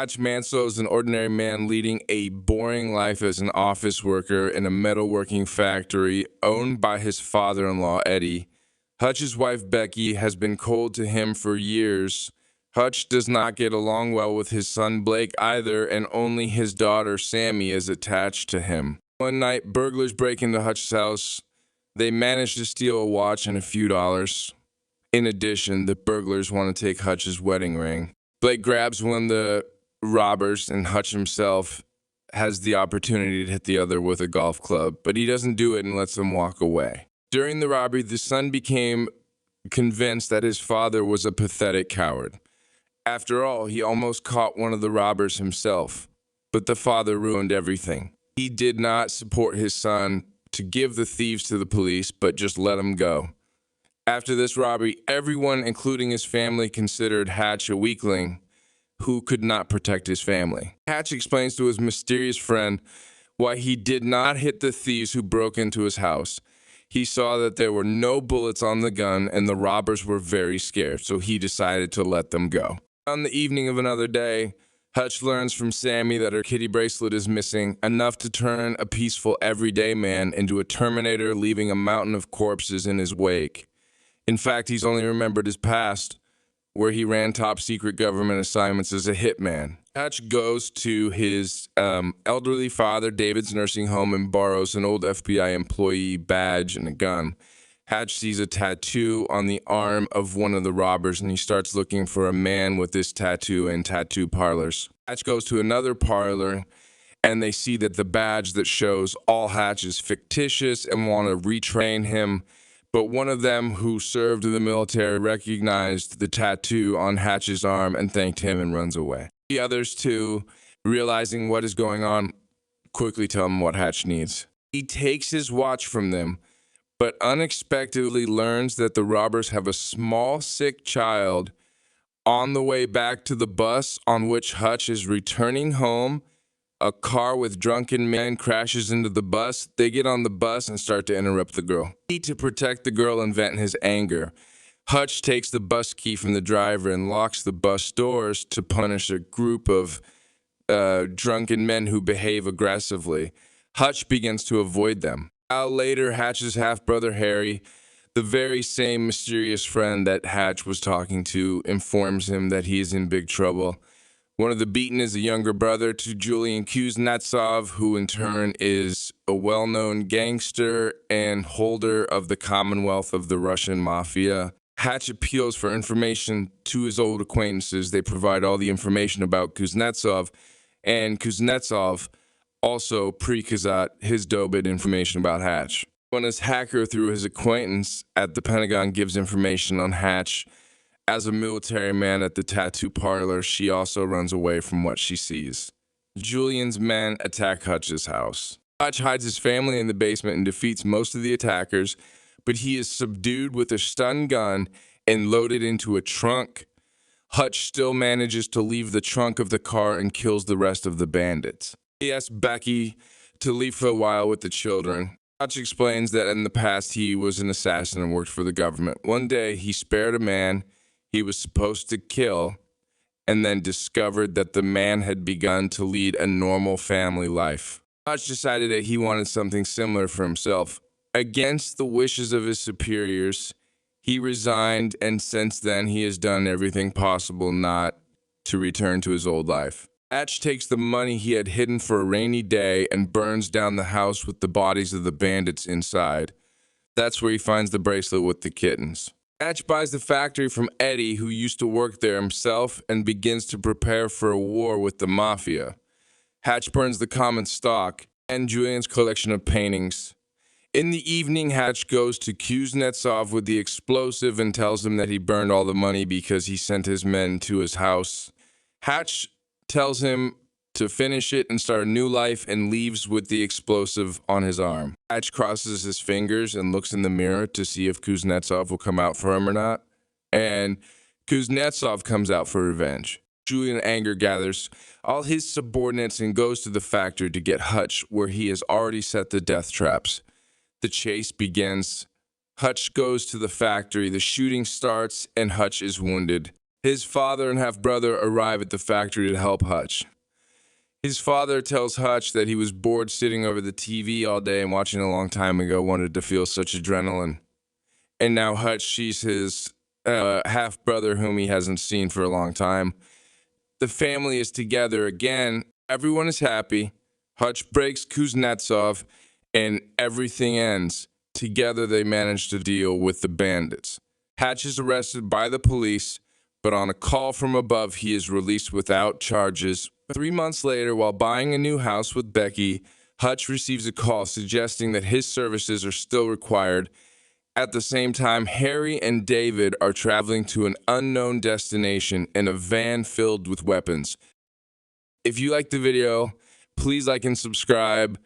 Hutch Mansell is an ordinary man leading a boring life as an office worker in a metalworking factory owned by his father-in-law, Eddie. Hutch's wife, Becky, has been cold to him for years. Hutch does not get along well with his son, Blake, either, and only his daughter, Sammy, is attached to him. One night, burglars break into Hutch's house. They manage to steal a watch and a few dollars. In addition, the burglars want to take Hutch's wedding ring. Blake grabs one of the robbers, and Hutch himself has the opportunity to hit the other with a golf club, but he doesn't do it and lets them walk away. During the robbery, the son became convinced that his father was a pathetic coward. After all, he almost caught one of the robbers himself, but the father ruined everything. He did not support his son to give the thieves to the police, but just let them go. After this robbery, everyone, including his family, considered Hatch a weakling who could not protect his family. Hatch explains to his mysterious friend why he did not hit the thieves who broke into his house. He saw that there were no bullets on the gun and the robbers were very scared, so he decided to let them go. On the evening of another day, Hutch learns from Sammy that her kitty bracelet is missing, enough to turn a peaceful everyday man into a Terminator, leaving a mountain of corpses in his wake. In fact, he's only remembered his past, where he ran top-secret government assignments as a hitman. Hutch goes to his elderly father, David's nursing home, and borrows an old FBI employee badge and a gun. Hatch sees a tattoo on the arm of one of the robbers, and he starts looking for a man with this tattoo in tattoo parlors. Hatch goes to another parlor, and they see that the badge that shows all Hatch is fictitious and want to retrain him. But one of them who served in the military recognized the tattoo on Hatch's arm and thanked him and runs away. The others, too, realizing what is going on, quickly tell him what Hatch needs. He takes his watch from them, but unexpectedly learns that the robbers have a small, sick child on the way back to the bus on which Hutch is returning home. A car with drunken men crashes into the bus. They get on the bus and start to interrupt the girl. To protect the girl and vent his anger, Hutch takes the bus key from the driver and locks the bus doors to punish a group of drunken men who behave aggressively. Hutch begins to avoid them. Later, Hatch's half-brother Harry, the very same mysterious friend that Hatch was talking to, informs him that he is in big trouble. One of the beaten is a younger brother to Julian Kuznetsov, who in turn is a well-known gangster and holder of the Commonwealth of the Russian Mafia. Hatch appeals for information to his old acquaintances. They provide all the information about Kuznetsov, and Kuznetsov also pre-Kazat his dobit information about Hatch. When his hacker, through his acquaintance at the Pentagon, gives information on Hatch as a military man at the tattoo parlor, she also runs away from what she sees. Julian's men attack Hutch's house. Hutch hides his family in the basement and defeats most of the attackers, but he is subdued with a stun gun and loaded into a trunk. Hutch still manages to leave the trunk of the car and kills the rest of the bandits. He asks Becky to leave for a while with the children. Hutch explains that in the past he was an assassin and worked for the government. One day he spared a man he was supposed to kill, and then discovered that the man had begun to lead a normal family life. Hutch decided that he wanted something similar for himself. Against the wishes of his superiors, he resigned, and since then he has done everything possible not to return to his old life. Hatch takes the money he had hidden for a rainy day and burns down the house with the bodies of the bandits inside. That's where he finds the bracelet with the kittens. Hatch buys the factory from Eddie, who used to work there himself, and begins to prepare for a war with the Mafia. Hatch burns the common stock and Julian's collection of paintings. In the evening, Hatch goes to Kuznetsov with the explosive and tells him that he burned all the money because he sent his men to his house. Hatch tells him to finish it and start a new life and leaves with the explosive on his arm. Hatch crosses his fingers and looks in the mirror to see if Kuznetsov will come out for him or not. And Kuznetsov comes out for revenge. Julian anger gathers all his subordinates and goes to the factory to get Hutch, where he has already set the death traps. The chase begins. Hutch goes to the factory, the shooting starts, and Hutch is wounded. His father and half-brother arrive at the factory to help Hutch. His father tells Hutch that he was bored sitting over the TV all day and watching a long time ago, wanted to feel such adrenaline. And now Hutch sees his half-brother, whom he hasn't seen for a long time. The family is together again. Everyone is happy. Hutch breaks Kuznetsov, and everything ends. Together, they manage to deal with the bandits. Hatch is arrested by the police, but on a call from above, he is released without charges. 3 months later, while buying a new house with Becky, Hutch receives a call suggesting that his services are still required. At the same time, Harry and David are traveling to an unknown destination in a van filled with weapons. If you liked the video, please like and subscribe.